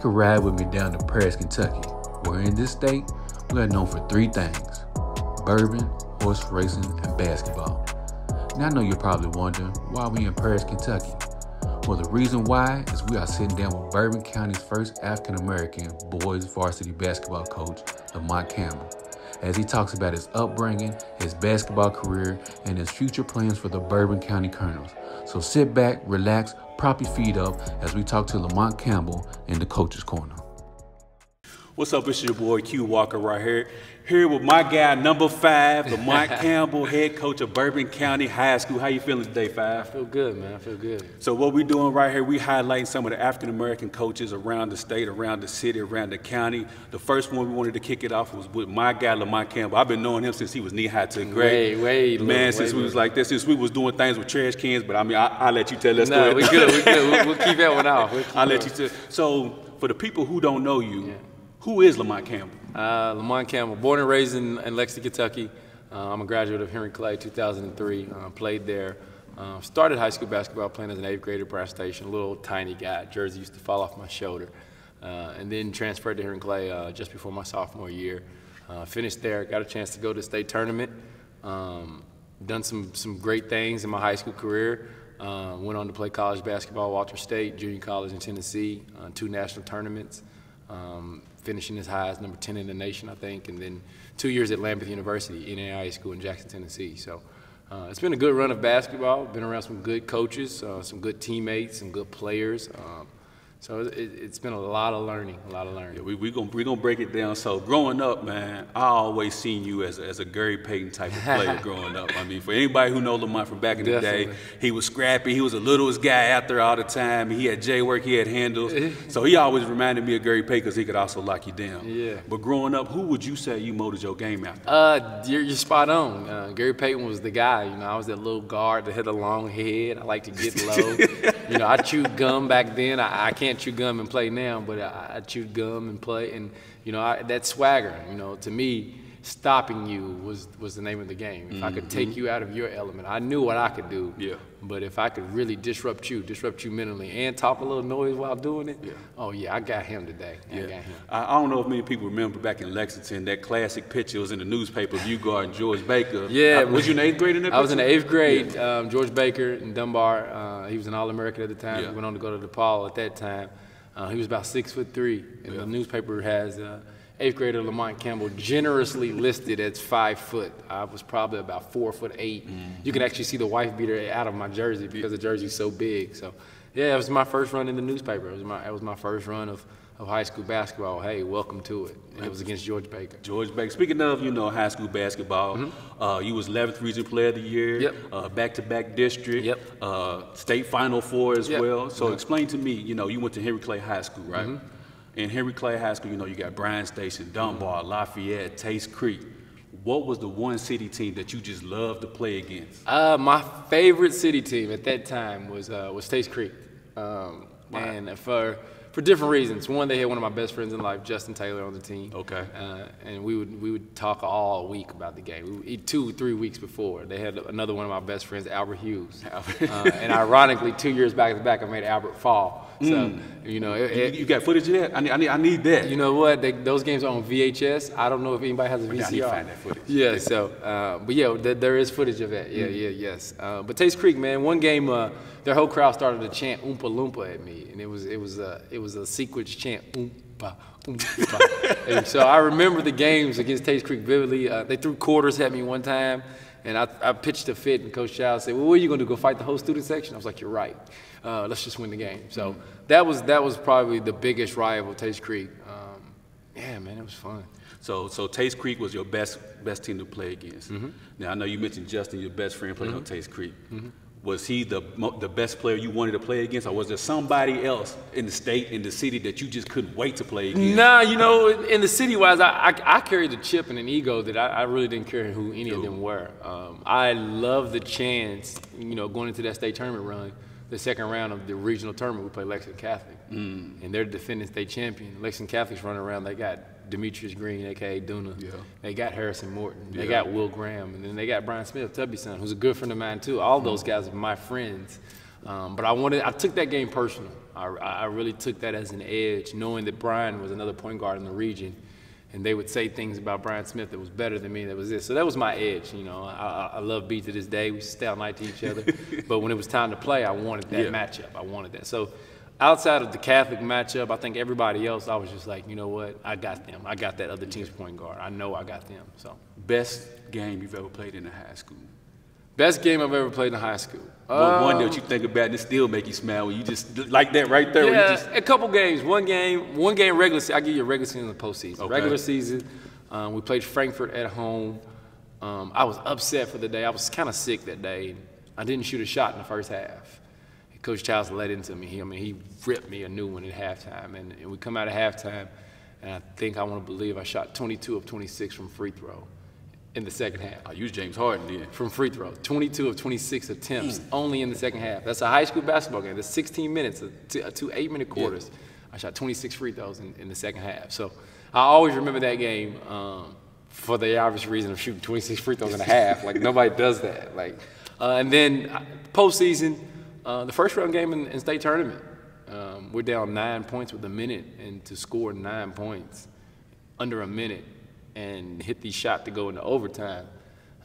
Take a ride with me down to Paris, Kentucky, where in this state, we are known for three things: bourbon, horse racing, and basketball. Now I know you're probably wondering why we in Paris, Kentucky. Well, the reason why is we are sitting down with Bourbon County's first African-American boys varsity basketball coach, Lamont Campbell, as he talks about his upbringing, his basketball career, and his future plans for the Bourbon County Colonels. So sit back, relax, prop your feet up as we talk to Lamont Campbell in the Coach's Corner. What's up, it's your boy Q Walker right here with my guy number 5, Lamont Campbell, head coach of Bourbon County High School. How you feeling today, 5? I feel good, man. I feel good. So what we doing right here, we highlighting some of the African American coaches around the state, around the city, around the county. The first one we wanted to kick it off was with my guy Lamont Campbell. I've been knowing him since he was knee-high to grade. Since we was like this, since we was doing things with trash cans. But I mean, I'll let you tell that story. No, we good. We'll keep that one off. I'll let you tell. So for the people who don't know you, who is Lamont Campbell? Lamont Campbell, born and raised in Lexington, Kentucky. I'm a graduate of Henry Clay, 2003. Played there. Started high school basketball playing as an 8th grader at Brown Station. A little tiny guy. Jersey used to fall off my shoulder. And then transferred to Henry Clay just before my sophomore year. Finished there. Got a chance to go to the state tournament. Done some great things in my high school career. Went on to play college basketball, Walter State, junior college in Tennessee, 2 national tournaments. Finishing as high as number 10 in the nation, I think, and then 2 years at Lamont University, NAIA High School in Jackson, Tennessee. So it's been a good run of basketball. Been around some good coaches, some good teammates, some good players. So it's been a lot of learning, Yeah, we're gonna break it down. So growing up, man, I always seen you as a Gary Payton type of player growing up. I mean, for anybody who knows Lamont from back in the day, he was scrappy. He was the littlest guy out there all the time. He had J-work, he had handles. So he always reminded me of Gary Payton because he could also lock you down. Yeah. But growing up, who would you say you molded your game after? You're spot on. Gary Payton was the guy. You know, I was that little guard that had a long head. I like to get low. You know, I chewed gum back then. I can't chew gum and play now, but I chewed gum and play, and you know, that swagger, you know, to me, stopping you was the name of the game. If I could take you out of your element, I knew what I could do. Yeah. But if I could really disrupt you mentally, and talk a little noise while doing it, oh yeah, I got him today. I got him. I don't know if many people remember back in Lexington, that classic picture was in the newspaper of you guarding George Baker. Yeah. Was you in 8th grade in that picture? I was in the 8th grade. George Baker in Dunbar. He was an All-American at the time. He went on to go to DePaul at that time. He was about 6'3", and the newspaper has 8th grader Lamont Campbell generously listed as 5 foot. I was probably about 4'8". You can actually see the wife beater out of my jersey because the jersey's so big. So, yeah, it was my first run in the newspaper. It was my first run of high school basketball. Hey, welcome to it. And it was against George Baker. George Baker. Speaking of, you know, high school basketball, you was 11th Region Player of the Year, back-to-back district, state Final Four as well. So explain to me, you know, you went to Henry Clay High School, right? In Henry Clay High School, you know, you got Bryan Station, Dunbar, Lafayette, Taste Creek. What was the one city team that you just loved to play against? My favorite city team at that time was Taste Creek. And for different reasons. One, they had one of my best friends in life, Justin Taylor, on the team. Okay. And we would talk all week about the game. We would eat 2-3 weeks before. They had another one of my best friends, Albert Hughes. And ironically, 2 years back to back, I made Albert fall. So, you know. You got footage of that? I need that. You know what? Those games are on VHS. I don't know if anybody has a VCR. I need to find that footage. Yeah, so, but yeah, there is footage of that. Yes. But Taste Creek, man, one game, their whole crowd started to chant Oompa Loompa at me. And it was a sequence chant, Oompa, Oompa. And so I remember the games against Taste Creek vividly. They threw quarters at me one time, and I pitched a fit, and Coach Child said, well, what are you going to do, go fight the whole student section? I was like, you're right. Let's just win the game. So that was probably the biggest rival, Taste Creek. Yeah, man, it was fun. So Taste Creek was your best team to play against. Now, I know you mentioned Justin, your best friend, playing on Taste Creek. Was he the best player you wanted to play against, or was there somebody else in the state, in the city, that you just couldn't wait to play against? Nah, you know, in the city-wise, I carried a chip and an ego that I really didn't care who any of them were. I love the chance, you know, going into that state tournament run, the second round of the regional tournament, we played Lexington Catholic. And they're the defending state champion. Lexington Catholic's running around, they got Demetrius Green, a.k.a. Duna. They got Harrison Morton. They got Will Graham. And then they got Brian Smith, Tubby's son, who's a good friend of mine, too. All those guys are my friends. But I took that game personal. I really took that as an edge, knowing that Brian was another point guard in the region, and they would say things about Brian Smith that was better than me. That was this. So that was my edge. You know, I love B to this day. We stay all night to each other. But when it was time to play, I wanted that matchup. I wanted that. So outside of the Catholic matchup, I think everybody else, I was just like, you know what? I got them. I got that other team's point guard. I know I got them. So best game you've ever played in the high school? Best game I've ever played in high school. One that you think about and it still make you smile when you just like that right there. Yeah, a couple games. One game regular season. I give you a regular season and a postseason. Okay. Regular season, we played Frankfurt at home. I was upset for the day. I was kind of sick that day. I didn't shoot a shot in the first half. Coach Childs let into me. He ripped me a new one at halftime. And we come out of halftime, and I want to believe I shot 22 of 26 from free throw in the second half. I used James Harden then. From free throw. 22 of 26 attempts only in the second half. That's a high school basketball game. That's 16 minutes, two 8-minute quarters. Yeah. I shot 26 free throws in the second half. So I always remember that game for the obvious reason of shooting 26 free throws in a half. Like, nobody does that. And then postseason, the first round game in state tournament, we're down 9 points with a minute, and to score 9 points under a minute and hit the shot to go into overtime,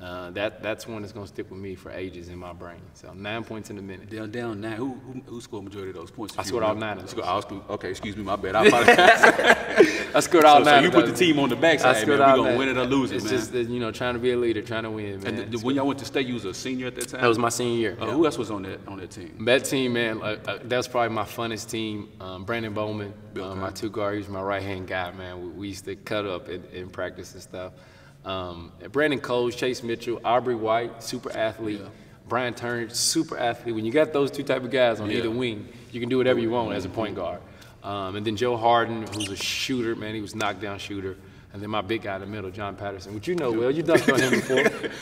that's one that's going to stick with me for ages in my brain. So 9 points in a minute. Down 9. Who scored majority of those points? I scored all 9 of those. Okay, excuse me, my bad. I apologize. I scored all 9. So you put the team on the backside, man. We're going to win it or lose it, man. It's just, trying to be a leader, trying to win, man. And when y'all went to state, you was a senior at that time? That was my senior year. Yeah. Who else was on that team? That team, man, that was probably my funnest team. Brandon Bowman, my two guard, he was my right-hand guy, man. We used to cut up in practice and stuff. Brandon Coles, Chase Mitchell, Aubrey White, super athlete. Brian Turner, super athlete. When you got those two type of guys on either wing, you can do whatever you want as a point guard. And then Joe Harden, who's a shooter, man. He was a knockdown shooter. And then my big guy in the middle, John Patterson, which you know well. You dunked on him before.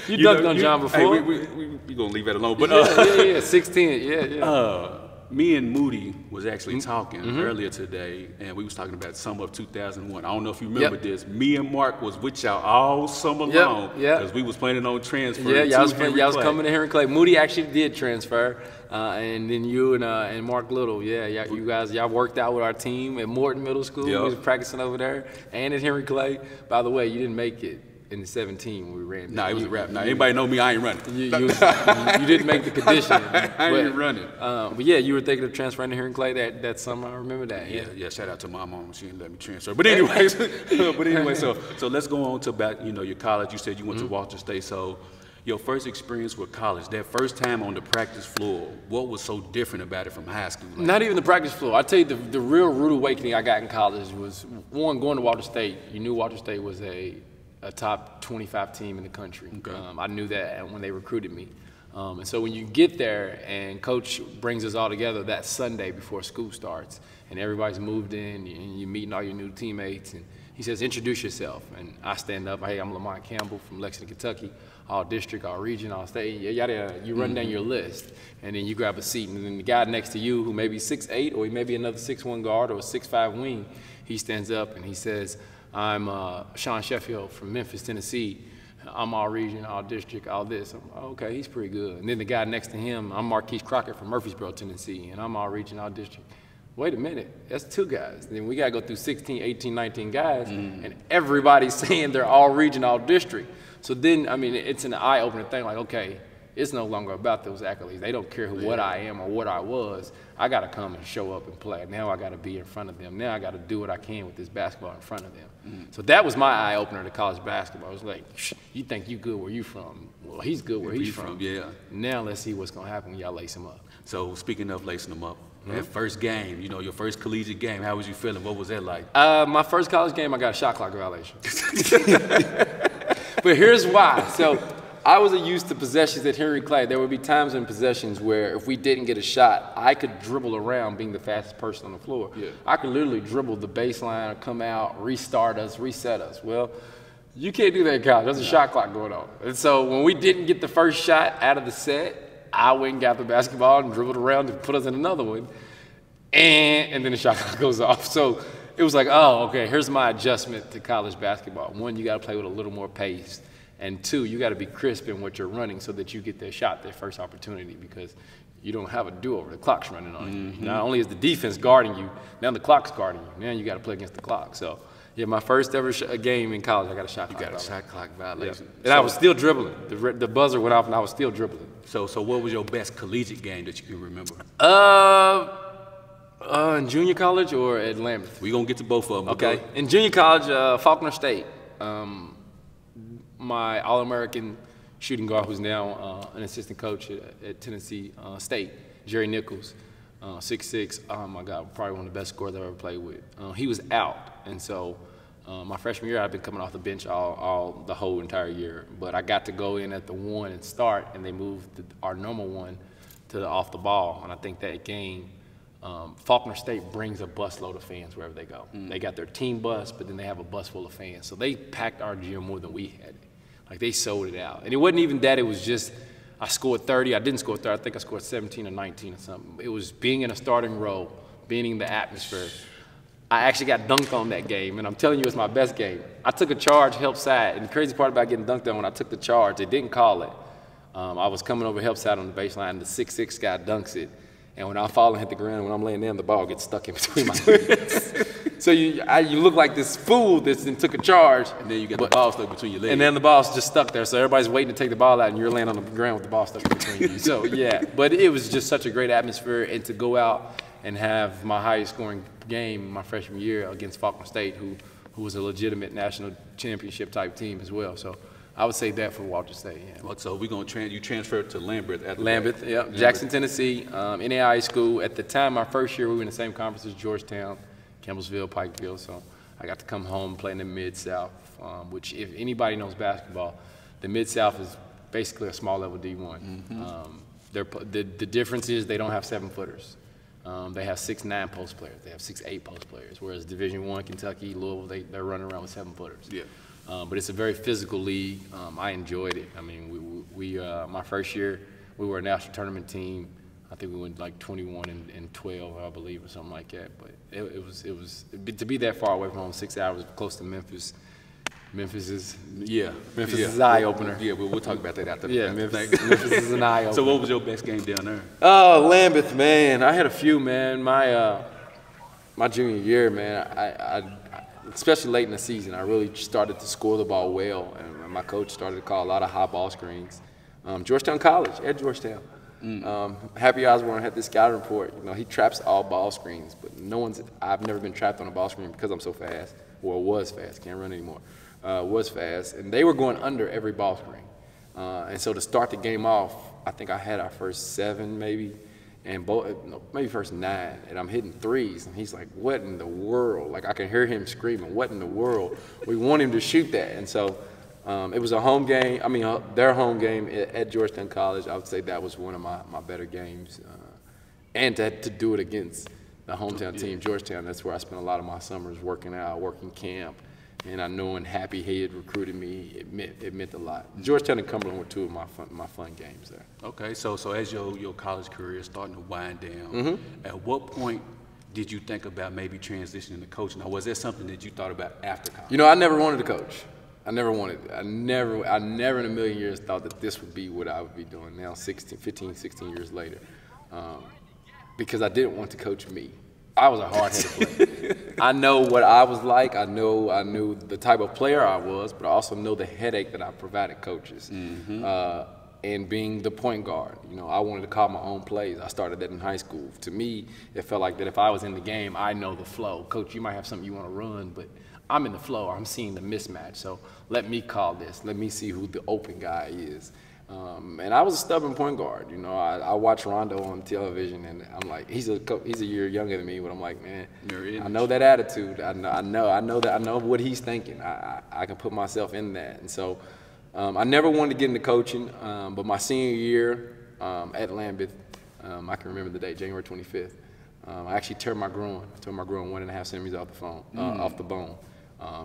You dunked on John before. Hey, we're going to leave that alone. But, yeah, 6'10", yeah. Me and Moody was actually talking earlier today, and we was talking about summer of 2001. I don't know if you remember this. Me and Mark was with y'all all summer long because we was planning on transferring. Yeah, y'all was coming to Henry Clay. Moody actually did transfer, and then you and Mark Little, you guys worked out with our team at Morton Middle School. We was practicing over there, and at Henry Clay. By the way, you didn't make it in the 17 when we ran. Nah, it was a wrap. Nah, anybody know me, I ain't running. You didn't make the condition. I ain't running. But yeah, you were thinking of transferring to here in Clay that summer. I remember that. Yeah. Shout out to my mom. She didn't let me transfer. But anyways, so let's go on to about your college. You said you went to Walter State. So your first experience with college, that first time on the practice floor, what was so different about it from high school? Not even the practice floor. I tell you, the real rude awakening I got in college was, one, going to Walter State. You knew Walter State was a top 25 team in the country. Okay. I knew that when they recruited me. And so when you get there and coach brings us all together that Sunday before school starts and everybody's moved in and you're meeting all your new teammates, and he says, introduce yourself. And I stand up, hey, I'm Lamont Campbell from Lexington, Kentucky, all district, all region, all state, yada. You run down your list, and then you grab a seat, and then the guy next to you who may be 6'8", or he may be another 6'1" guard or a 6'5" wing, he stands up and he says, I'm Sean Sheffield from Memphis, Tennessee. I'm all region, all district, all this. I'm, okay, he's pretty good. And then the guy next to him, I'm Marquise Crockett from Murfreesboro, Tennessee, and I'm all region, all district. Wait a minute, that's 2 guys. Then we got to go through 16, 18, 19 guys, and everybody's saying they're all region, all district. So then, it's an eye-opening thing, like, okay, it's no longer about those accolades. They don't care what I am or what I was. I got to come and show up and play. Now I got to be in front of them. Now I got to do what I can with this basketball in front of them. So that was my eye-opener to college basketball. I was like, you think you good where you from? Well, he's good where he's from. Yeah. Now let's see what's going to happen when y'all lace him up. So speaking of lacing them up, that first game, your first collegiate game, how was you feeling? What was that like? My first college game, I got a shot clock violation. But here's why. So I wasn't used to possessions at Henry Clay. There would be times in possessions where if we didn't get a shot, I could dribble around being the fastest person on the floor. Yeah. I could literally dribble the baseline or come out, restart us, reset us. Well, you can't do that in college. There's a shot clock going on. And so when we didn't get the first shot out of the set, I went and got the basketball and dribbled around to put us in another one. And then the shot clock goes off. So it was like, oh, okay, here's my adjustment to college basketball. 1, you got to play with a little more pace. And 2, you got to be crisp in what you're running so that you get that shot, that first opportunity, because you don't have a do-over. The clock's running on you. Not only is the defense guarding you, now the clock's guarding you. Now you got to play against the clock. So, yeah, my first ever game in college, I got a shot clock. You got a shot clock violation. Yeah. And I was still dribbling. The buzzer went off, and I was still dribbling. So what was your best collegiate game that you can remember? In junior college or at Lamont? We're going to get to both of them. Okay. In junior college, Faulkner State. My All-American shooting guard, who's now an assistant coach at Tennessee State, Jerry Nichols, 6'6". Oh my God, probably one of the best scorers I've ever played with. He was out, and so my freshman year I've been coming off the bench the whole entire year. But I got to go in at the 1 and start, and they moved our normal 1 to the off the ball, and I think that game. Faulkner State brings a busload of fans wherever they go. They got their team bus, but then they have a bus full of fans. So they packed our gym more than we had. Like, they sold it out. And it wasn't even that. It was just I scored 30. I didn't score 30. I think I scored 17 or 19 or something. It was being in a starting role, being in the atmosphere. I actually got dunked on that game, and I'm telling you it's my best game. I took a charge, help side, and the crazy part about getting dunked on, when I took the charge, they didn't call it. I was coming over help side on the baseline, and the 6'6" guy dunks it. And when I fall and hit the ground, when I'm laying down, the ball gets stuck in between my legs. So you look like this fool that took a charge. And then you get the ball stuck between your legs. And then the ball's just stuck there. So everybody's waiting to take the ball out, and you're laying on the ground with the ball stuck in between you. So, yeah. But it was just such a great atmosphere. And to go out and have my highest scoring game my freshman year against Faulkner State, who was a legitimate national championship type team as well. So I would say that for Walter State, yeah. Well, so we're going to you transferred to Lambeth at Lambeth, yeah. Jackson, Tennessee, NAIA school. At the time, my first year, we were in the same conference as Georgetown, Campbellsville, Pikeville. So I got to come home and play in the Mid-South, which if anybody knows basketball, the Mid-South is basically a small level D1. The difference is they don't have 7-footers. They have 6'9" post players. They have 6'8" post players, whereas Division I, Kentucky, Louisville, they're running around with 7-footers. Yeah. But it's a very physical league. I enjoyed it. I mean, my first year, we were a national tournament team. I think we went like 21 and 12, I believe, or something like that. But it was to be that far away from home, 6 hours, close to Memphis. Memphis is an eye opener. Yeah, we'll talk about that after. Yeah, Memphis is an eye opener. So what was your best game down there? Oh, Lambeth, man. I had a few, man. My junior year, man. I especially late in the season, I really started to score the ball well, and my coach started to call a lot of high ball screens. Georgetown College, at Georgetown. Happy Osborne had this scouting report. You know, he traps all ball screens, but I've never been trapped on a ball screen because I'm so fast, or was fast, can't run anymore, was fast, and they were going under every ball screen. And so to start the game off, I think I had our first 7 maybe, and maybe first 9, and I'm hitting threes, and he's like, what in the world? Like, I can hear him screaming, what in the world? We want him to shoot that. And so it was a home game, their home game at Georgetown College. I would say that was one of my better games. And to do it against the hometown team, Georgetown, that's where I spent a lot of my summers working out, working camp. And I know when Happy he had recruited me, it meant a lot. Georgetown and Cumberland were 2 of my fun games there. Okay, so as your college career is starting to wind down, at what point did you think about maybe transitioning to coaching? Or was that something that you thought about after college? You know, I never wanted to coach. I never in a million years thought that this would be what I would be doing now 15, 16 years later. Because I didn't want to coach me. I was a hard-headed player. I know what I was like. I knew the type of player I was, but I also know the headache that I provided coaches. And being the point guard, you know, I wanted to call my own plays. I started that in high school. To me, it felt like that if I was in the game, I know the flow. Coach, you might have something you want to run, but I'm in the flow. I'm seeing the mismatch. So let me call this. Let me see who the open guy is. And I was a stubborn point guard. You know, I watch Rondo on television, and I'm like, he's a year younger than me, but I'm like, man, I know that attitude. I know what he's thinking. I can put myself in that. And so I never wanted to get into coaching, but my senior year at Lambeth, I can remember the date, January 25th. I actually tore my groin. I tore my groin 1.5 centimeters off the bone.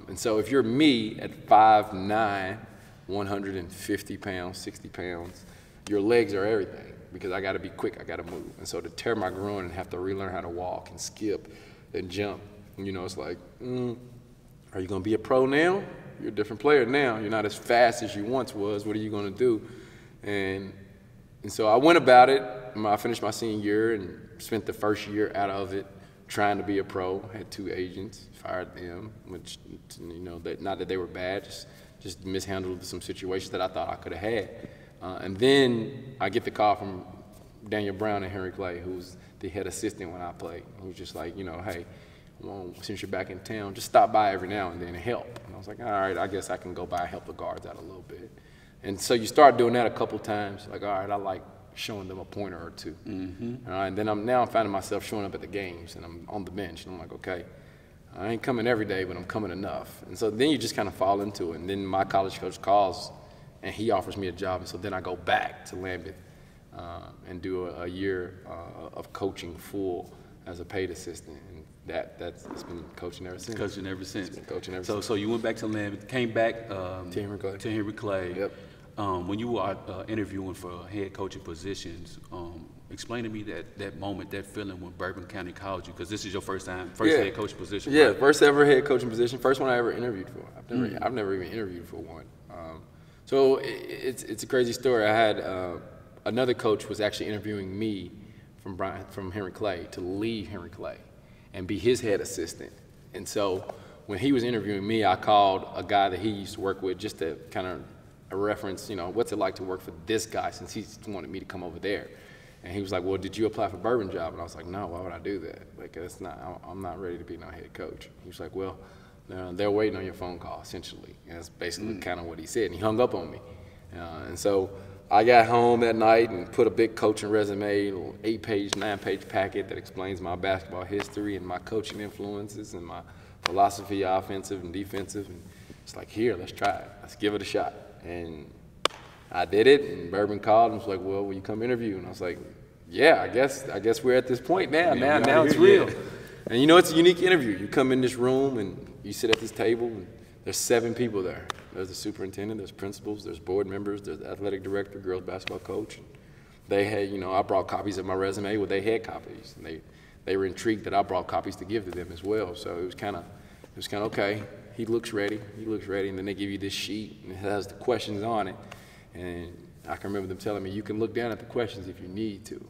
And so if you're me at 5'9", 150 pounds, 60 pounds, your legs are everything because I got to be quick, I got to move. And so to tear my groin and have to relearn how to walk and skip and jump, you know, it's like, are you going to be a pro now? You're a different player now. You're not as fast as you once was. What are you going to do? And And so I went about it. I finished my senior year and spent the first year out of it trying to be a pro. Had 2 agents, fired them, which, you know, not that they were bad, just mishandled some situations that I thought I could have had. And then I get the call from Daniel Brown and Henry Clay, who's the head assistant when I played. He was just like, you know, hey, well, since you're back in town, just stop by every now and then and help. And I was like, all right, I guess I can go by and help the guards out a little bit. And so you start doing that a couple times, like, all right, I like showing them a pointer or two. Mm-hmm. All right, and then I'm finding myself showing up at the games, and I'm on the bench, and I'm like, okay, I ain't coming every day, but I'm coming enough. And so then you just kind of fall into it. And then my college coach calls, and he offers me a job, and so then I go back to Lamont and do a year of coaching full as a paid assistant. And that's been coaching ever since. Coaching ever since. It's been coaching ever since. So you went back to Lamont, came back to Henry Clay. To Henry Clay. Yep. When you were interviewing for head coaching positions, explain to me that moment, that feeling when Bourbon County called you, because this is your first head coaching position. Yeah, right? First ever head coaching position, first one I ever interviewed for. I've never even interviewed for one. So it's a crazy story. I had another coach was actually interviewing me from Henry Clay to leave Henry Clay and be his head assistant. And so when he was interviewing me, I called a guy that he used to work with just to kind of a reference, you know, what's it like to work for this guy, since he wanted me to come over there. And he was like, well, did you apply for Bourbon job? And I was like, no, why would I do that? Like, I'm not ready to be no head coach. He was like, well, they're waiting on your phone call, essentially. And that's basically kind of what he said. And he hung up on me. And so I got home that night and put a big coaching resume, a little 8-page, 9-page packet that explains my basketball history and my coaching influences and my philosophy, offensive and defensive. And it's like, here, let's try it. Let's give it a shot. And I did it, and Bourbon called and was like, well, will you come interview? And I was like, yeah, I guess we're at this point now. Now it's real. Yeah. And you know, it's a unique interview. You come in this room and you sit at this table and there's 7 people there. There's the superintendent, there's principals, there's board members, there's the athletic director, girls basketball coach. And they had, you know, I brought copies of my resume. Well, they had copies, and they were intrigued that I brought copies to give to them as well. So it was kind of okay. He looks ready, and then they give you this sheet, and it has the questions on it. And I can remember them telling me, you can look down at the questions if you need to.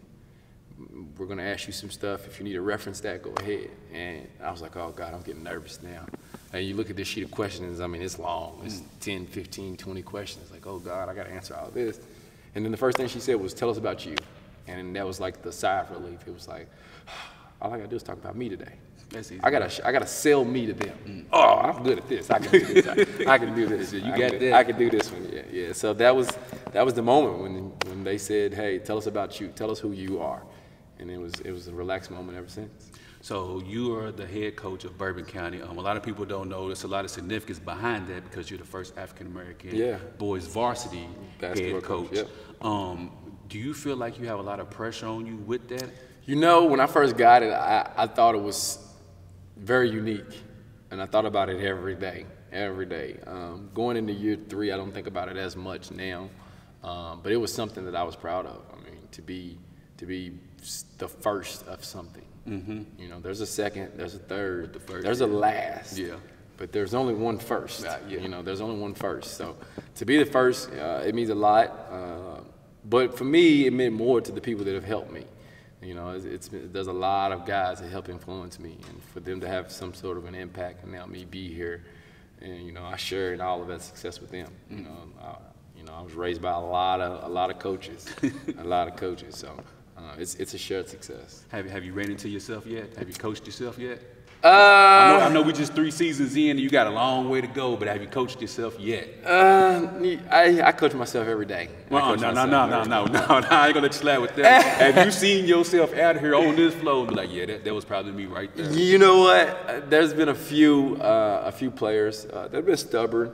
We're gonna ask you some stuff. If you need to reference that, go ahead. And I was like, oh God, I'm getting nervous now. And you look at this sheet of questions, I mean, it's long. It's 10, 15, 20 questions. Like, oh God, I gotta answer all this. And then the first thing she said was, tell us about you. And that was like the sigh of relief. It was like, all I gotta do is talk about me today. That's easy. I gotta sell me to them. Oh, I'm good at this. I can do this. I can do this. You got that. I can do this one. Yeah. So that was the moment when they said, "Hey, tell us about you. Tell us who you are," and it was a relaxed moment ever since. So you are the head coach of Bourbon County. A lot of people don't know there's a lot of significance behind that because you're the first African American boys varsity basketball head coach. Yep. Do you feel like you have a lot of pressure on you with that? You know, when I first got it, I thought it was very unique, and I thought about it every day. Going into year 3, I don't think about it as much now, but it was something that I was proud of. I mean, to be the first of something. Mm-hmm. You know, there's a second, there's a third, there's a last. Yeah. But there's only one first. You know, there's only one first. So to be the first, it means a lot. But for me, it meant more to the people that have helped me. You know, there's a lot of guys that help influence me, and for them to have some sort of an impact and now me be here, and you know, I shared all of that success with them. You know, I was raised by a lot of coaches, So it's a shared success. Have you ran into yourself yet? Have you coached yourself yet? I know we're just 3 seasons in and you got a long way to go, but have you coached yourself yet? I coach myself every day. Well, no, I ain't gonna let you slide with that. Have you seen yourself out here on this floor and be like, yeah, that was probably me right there? You know what? There's been a few players that have been stubborn.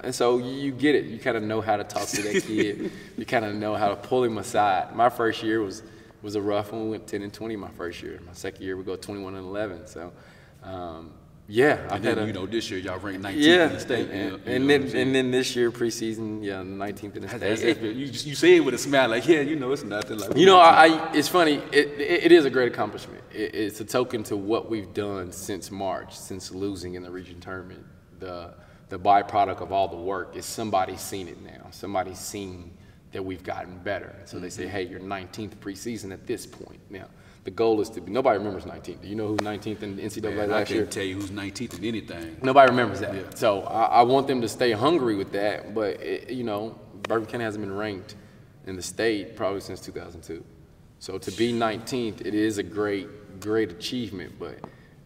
And so you get it. You kind of know how to talk to that kid. You kind of know how to pull him aside. My first year was a rough one. We went 10-20 my first year. My second year we go 21-11. So. And then, this year y'all ranked 19th in the state. And then this year preseason, 19th in the state. You say it with a smile, like, it's nothing. Like, it's funny. It is a great accomplishment. It's a token to what we've done since March, since losing in the region tournament. The byproduct of all the work is somebody's seen it now. Somebody's seen that we've gotten better. So they say, hey, you're 19th preseason at this point. Now, the goal is to be, nobody remembers 19th. Do you know who's 19th in the NCAA last year? I can't tell you who's 19th in anything. Nobody remembers that. Yeah. So I want them to stay hungry with that. But, you know, Bourbon County hasn't been ranked in the state probably since 2002. So to be 19th, it is a great achievement, but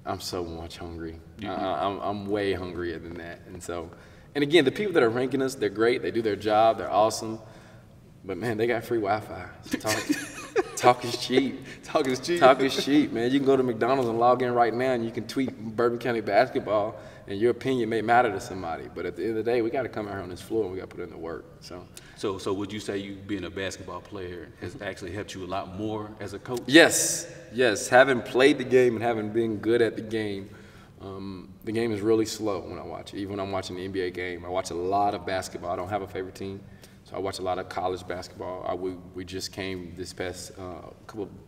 I'm so much hungry. I'm way hungrier than that. And again, the people that are ranking us, they're great. They do their job. They're awesome. But, man, they got free Wi-Fi. Talk is cheap. Talk is cheap. Talk is cheap, man. You can go to McDonald's and log in right now, and you can tweet Bourbon County basketball, and your opinion may matter to somebody. But at the end of the day, we got to come out here on this floor, and we got to put in the work. So would you say you being a basketball player has actually helped you a lot more as a coach? Yes. Having played the game and having been good at the game is really slow when I watch it. Even when I'm watching the NBA game, I watch a lot of basketball. I don't have a favorite team. I watch a lot of college basketball. We just came this past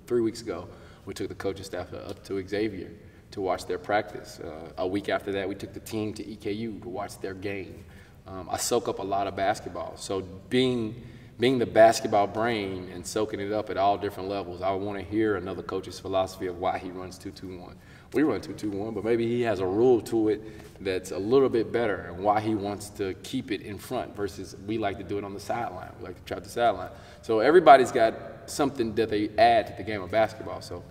3 weeks ago. We took the coaching staff up to Xavier to watch their practice. A week after that, we took the team to EKU to watch their game. I soak up a lot of basketball. So being the basketball brain and soaking it up at all different levels, I want to hear another coach's philosophy of why he runs 2-2-1. We run 2-2-1, but maybe he has a rule to it that's a little bit better and why he wants to keep it in front versus we like to do it on the sideline. We like to trap the sideline. So everybody's got something that they add to the game of basketball. So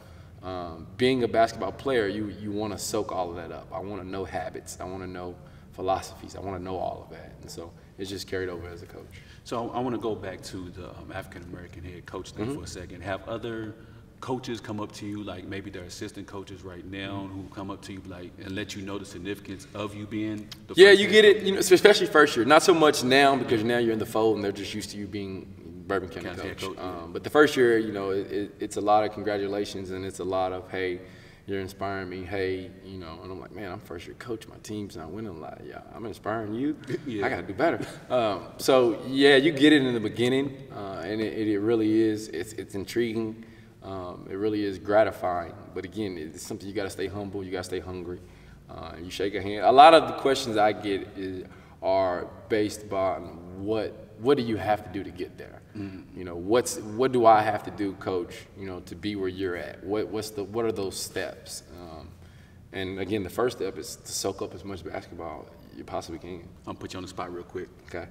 being a basketball player, you want to soak all of that up. I want to know habits. I want to know philosophies. I want to know all of that. And so it's just carried over as a coach. So I want to go back to the African-American head coach thing for a second. Have other coaches come up to you, like maybe they're assistant coaches right now, who come up to you like and let you know the significance of you being the first you get it, especially first year. Not so much now because now you're in the fold and they're just used to you being Bourbon County coach. But the first year, it's a lot of congratulations and it's a lot of, hey, you're inspiring me, hey, and I'm like, man, I'm first year coach. My team's not winning a lot. Yeah, I'm inspiring you. I got to do better. You get it in the beginning, and it really is. It's intriguing. It really is gratifying. But again, it's something you got to stay humble. You got to stay hungry. You shake a hand. A lot of the questions I get are based on what do you have to do to get there? What do I have to do, coach, to be where you're at? What are those steps? And again, the first step is to soak up as much basketball you possibly can. I'm gonna put you on the spot real quick. Okay.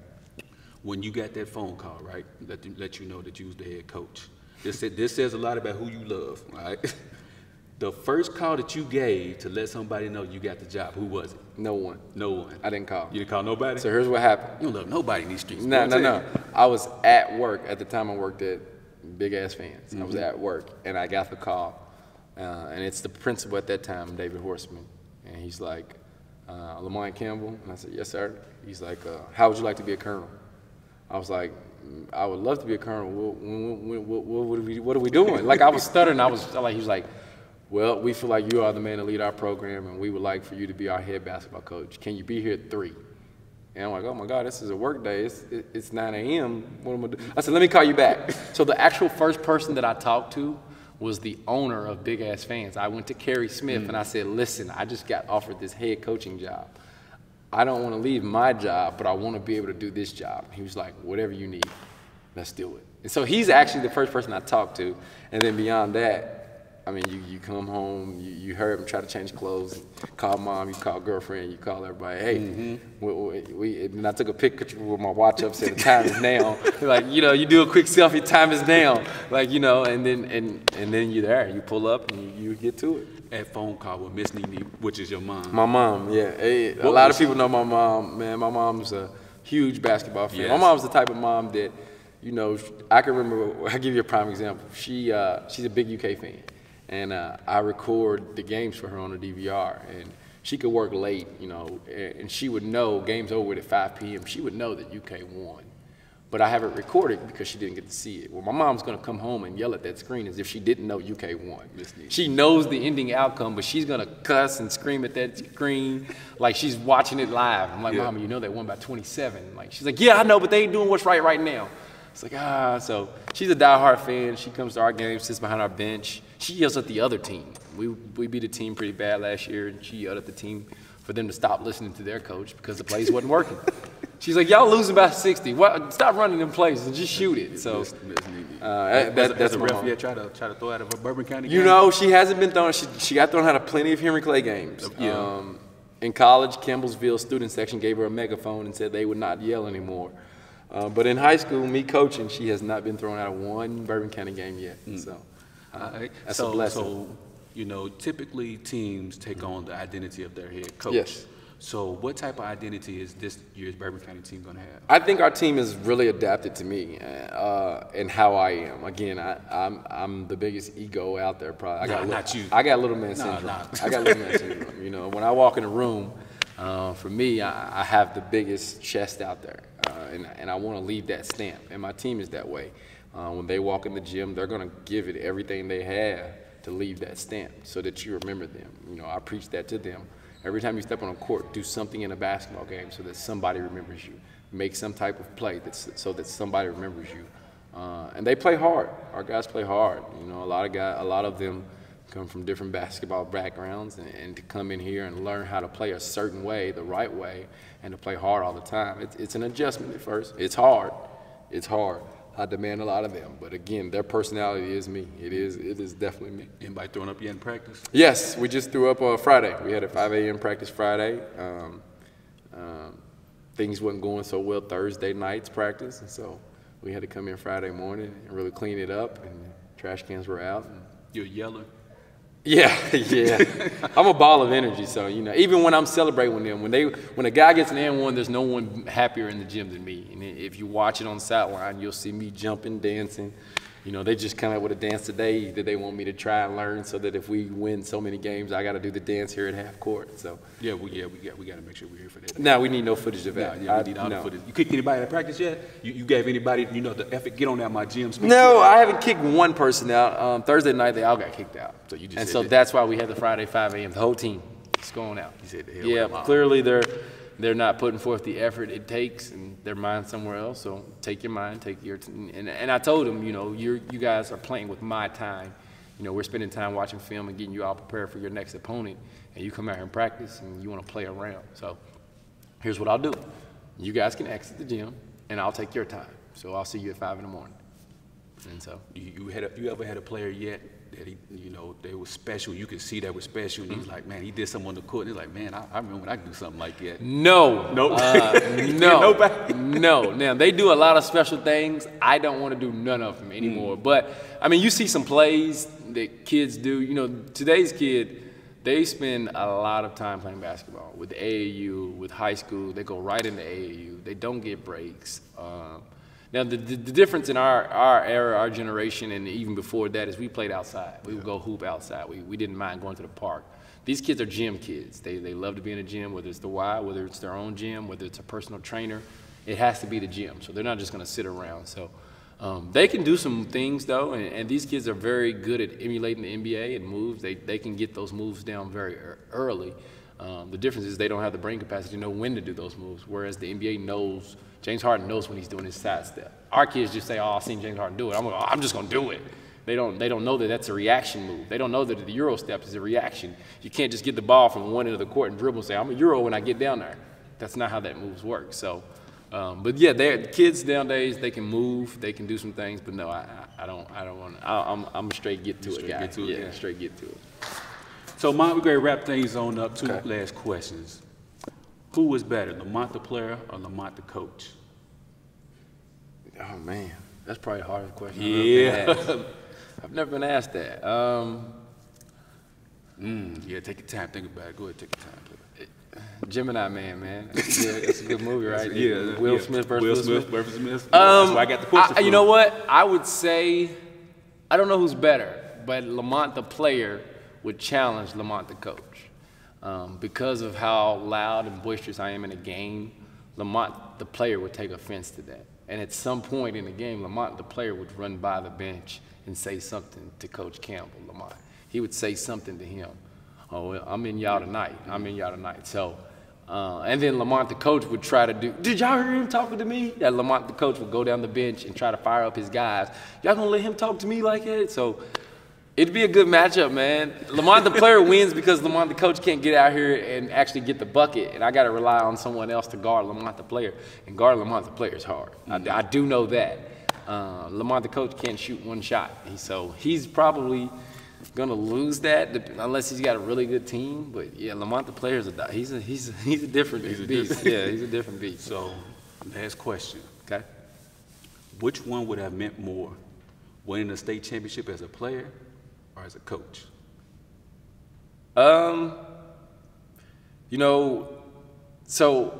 When you got that phone call, right, let you know that you was the head coach. This says a lot about who you love, right? The first call that you gave to let somebody know you got the job, who was it? No one. No one. I didn't call. You didn't call nobody? So here's what happened. You don't love nobody in these streets. No. I was at work at the time. I worked at Big Ass Fans. I was at work, and I got the call. And it's the principal at that time, David Horseman. And he's like, Lamont Campbell? And I said, yes, sir. He's like, how would you like to be a colonel? I was like, I would love to be a colonel. What are we doing? Like, I was stuttering. He was like, well, we feel like you are the man to lead our program, and we would like for you to be our head basketball coach. Can you be here at 3? And I'm like, oh, my God, this is a work day. It's 9 a.m. What am I doing? I said, let me call you back. So the actual first person that I talked to was the owner of Big Ass Fans. I went to Kerry Smith, and I said, listen, I just got offered this head coaching job. I don't want to leave my job, but I want to be able to do this job. He was like, whatever you need, let's do it. And so he's actually the first person I talked to. And then beyond that, I mean, you come home, you heard him try to change clothes, call mom, you call girlfriend, you call everybody, hey, and I took a picture with my watch up, said the time is now. Like, you do a quick selfie, time is now. Like, and then you're there, you pull up and you get to it. That phone call with Miss Nene, which is your mom. My mom, yeah. A lot of people know my mom, man. My mom's a huge basketball fan. Yes. My mom's the type of mom that, I can remember, I'll give you a prime example. She's a big UK fan. And I record the games for her on the DVR. And she could work late, and she would know, game's over with at 5 p.m., she would know that UK won. But I have it recorded because she didn't get to see it. Well, my mom's going to come home and yell at that screen as if she didn't know UK won. She knows the ending outcome, but she's going to cuss and scream at that screen like she's watching it live. I'm like, Mama, they won by 27. Like, she's like, yeah, I know, but they ain't doing what's right now. It's like, so she's a diehard fan. She comes to our games, sits behind our bench. She yells at the other team. We beat a team pretty bad last year, and she yelled at the team for them to stop listening to their coach because the plays wasn't working. She's like, y'all losing by 60. Stop running them plays and just shoot it. So that's a ref yet try to throw out of a Bourbon County game? You know, she hasn't been thrown. She got thrown out of plenty of Henry Clay games. In college, Campbellsville student section gave her a megaphone and said they would not yell anymore. But in high school, me coaching, she has not been thrown out of one Bourbon County game yet. So that's a blessing. So, you know, typically teams take on the identity of their head coach. Yes. So what type of identity is this year's Bourbon County team going to have? I think our team is really adapted to me and how I am. Again, I'm the biggest ego out there. Probably. Not you. I got little man syndrome. I got little man syndrome. You know, when I walk in a room, for me, I have the biggest chest out there, and I want to leave that stamp. And my team is that way. When they walk in the gym, they're going to give it everything they have to leave that stamp so that you remember them. You know, I preach that to them. Every time you step on a court, do something in a basketball game so that somebody remembers you. Make some type of play so that somebody remembers you. And they play hard. Our guys play hard. You know, a lot of them come from different basketball backgrounds, and to come in here and learn how to play a certain way, the right way, and to play hard all the time. It's an adjustment at first. It's hard. It's hard. I demand a lot of them, but again, their personality is me. It is definitely me. Anybody throwing up yet in practice? Yes, we just threw up on Friday. We had a 5 a.m. practice Friday. Things wasn't going so well Thursday night's practice, and so we had to come in Friday morning and really clean it up, and trash cans were out. You're yelling? Yeah. I'm a ball of energy, so, you know, even when I'm celebrating with them, when a guy gets an and-one, there's no one happier in the gym than me. And if you watch it on the sideline, you'll see me jumping, dancing. You know, they just come up with a dance today that they want me to try and learn so that if we win so many games, I got to do the dance here at half court. So we got to make sure we're here for that. No, we need no footage of that. We need all the footage. You kicked anybody out of practice yet? You gave anybody, you know, the effort, get on out my gym. No, I haven't kicked one person out. Thursday night, they all got kicked out. So that's why we had the Friday 5 a.m. The whole team is going out. You said, clearly they're not putting forth the effort it takes, and their mind's somewhere else. So take your mind, take your and I told them, you know, you guys are playing with my time. You know, we're spending time watching film and getting you all prepared for your next opponent, and you come out here and practice, and you want to play around. So here's what I'll do. You guys can exit the gym, and I'll take your time. So I'll see you at 5 in the morning. And so you ever had a player yet that they were special? You could see that was special, and he's like, man, he did something on the court. And he's like, man, I remember when I could do something like that. No. Nope. No. Now they do a lot of special things. I don't want to do none of them anymore. But I mean, you see some plays that kids do. You know, today's kid, they spend a lot of time playing basketball with AAU, with high school. They go right into AAU. They don't get breaks. Now, the difference in our era, our generation, and even before that is we played outside. We would go hoop outside. We didn't mind going to the park. These kids are gym kids. They love to be in a gym, whether it's the Y, whether it's their own gym, whether it's a personal trainer. It has to be the gym. So they're not just going to sit around. So they can do some things, though, and these kids are very good at emulating the NBA and moves. They can get those moves down very early. The difference is they don't have the brain capacity to know when to do those moves, whereas the NBA knows. James Harden knows when he's doing his side step. Our kids just say, oh, I've seen James Harden do it. I'm just going to do it. They don't know that that's a reaction move. They don't know that the Euro step is a reaction. You can't just get the ball from one end of the court and dribble and say, I'm a Euro when I get down there. That's not how that moves work. So, but yeah, kids nowadays, they can move, they can do some things, but no, I don't want to. I'm a straight get to it guy. Straight get to it. So, Mont, we're going to wrap things on up. Two last questions. Who was better, Lamont the player or Lamont the coach? Oh, man. That's probably the hardest question I've never been asked that. Yeah, take your time. Think about it. Go ahead, take your time. Gemini Man. That's a good movie, right? Yeah. Will Smith versus Will Smith. That's where I got the question from. You know what? I would say, I don't know who's better, but Lamont the player would challenge Lamont the coach. Because of how loud and boisterous I am in a game, Lamont the player would take offense to that. And at some point in the game, Lamont the player would run by the bench and say something to Coach Campbell, Lamont. He would say something to him. Oh, well, I'm in y'all tonight. So, and then Lamont the coach would try to do, did y'all hear him talking to me? Yeah, Lamont the coach would go down the bench and try to fire up his guys. Y'all gonna let him talk to me like that? So It'd be a good matchup, man. Lamont the player wins because Lamont the coach can't get out here and actually get the bucket, and I got to rely on someone else to guard Lamont the player. And guard Lamont the player is hard. I do know that. Lamont the coach can't shoot one shot, so he's probably gonna lose that unless he's got a really good team. But yeah, Lamont the player is he's a different beast. Yeah, he's a different beast. So, last question. Okay. Which one would have meant more, winning the state championship as a player or as a coach? You know, so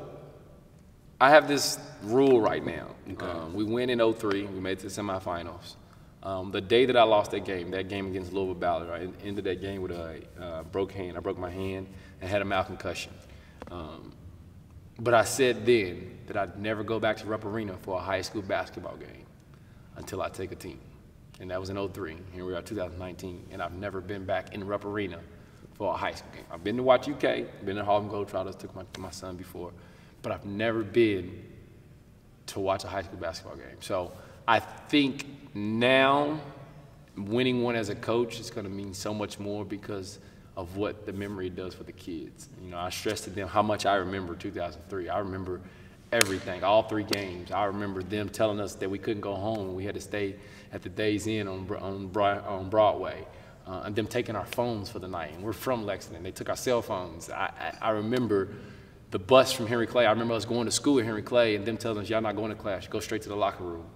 I have this rule right now. Okay. We win in 03. We made it to the semifinals. The day that I lost that game against Louisville Ballard, I ended that game with a broke hand. I broke my hand and had a mouth concussion. But I said then that I'd never go back to Rupp Arena for a high school basketball game until I take a team. And that was in 03. Here we are, 2019, and I've never been back in Rupp Arena for a high school game. I've been to watch UK, been to Harlem Globetrotters, took my son before, but I've never been to watch a high school basketball game. So I think now winning one as a coach is going to mean so much more because of what the memory does for the kids. You know, I stressed to them how much I remember 2003. I remember everything, all 3 games. I remember them telling us that we couldn't go home. We had to stay at the Days Inn on Broadway, and them taking our phones for the night. And we're from Lexington. They took our cell phones. I remember the bus from Henry Clay. I remember us going to school at Henry Clay and them telling us, y'all not going to class, go straight to the locker room.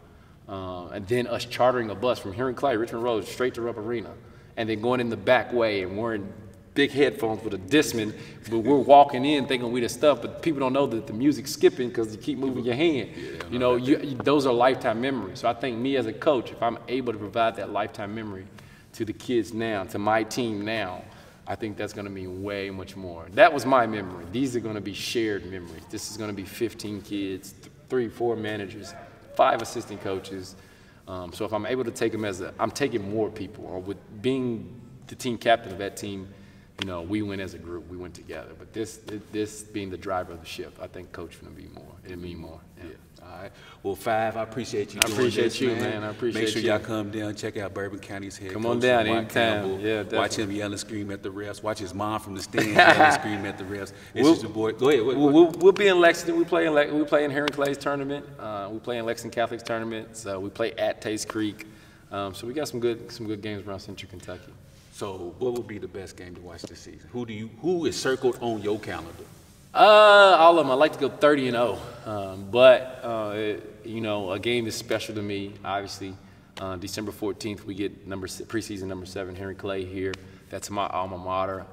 And then us chartering a bus from Henry Clay, Richmond Road, straight to Rupp Arena, and then going in the back way and wearing big headphones with a Discman, but we're walking in thinking we the stuff, but people don't know that the music's skipping because you keep moving your hand. Yeah, you know, those are lifetime memories. So I think me as a coach, if I'm able to provide that lifetime memory to the kids now, to my team now, I think that's going to mean way much more. That was my memory. These are going to be shared memories. This is going to be 15 kids, 3, 4 managers, 5 assistant coaches. So if I'm able to take them I'm taking more people. Or with being the team captain of that team, you know, we went as a group. We went together. But this being the driver of the ship, I think Coach going to be more. It'll mean more. Yeah. All right. Well, Five, I appreciate you. I appreciate you, man. I appreciate you. Make sure y'all come down, check out Bourbon County's head coach. Come on down anytime. Campbell. Yeah, definitely. Watch him yell and scream at the refs. Watch his mom from the stands yell and scream at the refs. It's just your boy. Go ahead. We'll be in Lexington. We play in Henry Clay's tournament. We play in Lexington Catholic's tournament. So we play at Taste Creek. So we got some good games around Central Kentucky. So what would be the best game to watch this season? Who is circled on your calendar? All of them. I like to go 30-0, but you know, a game is special to me. Obviously, December 14th we get preseason number 7 Henry Clay here. That's my alma mater.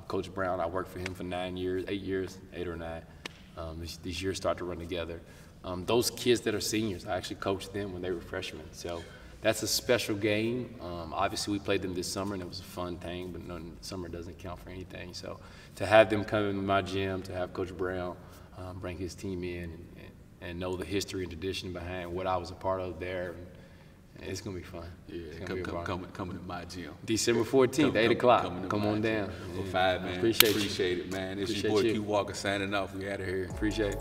Coach Brown, I worked for him for 8 or 9. These years start to run together. Those kids that are seniors, I actually coached them when they were freshmen. So that's a special game. Obviously, we played them this summer, and it was a fun thing, but summer doesn't count for anything. So to have them come into my gym, to have Coach Brown bring his team in and know the history and tradition behind what I was a part of there, it's going to be fun. Yeah, coming to my gym. December 14th, 8 o'clock. Come on down. Well, Five, man. Appreciate it, man. It's your boy Q Walker signing off. We out of here. Appreciate it.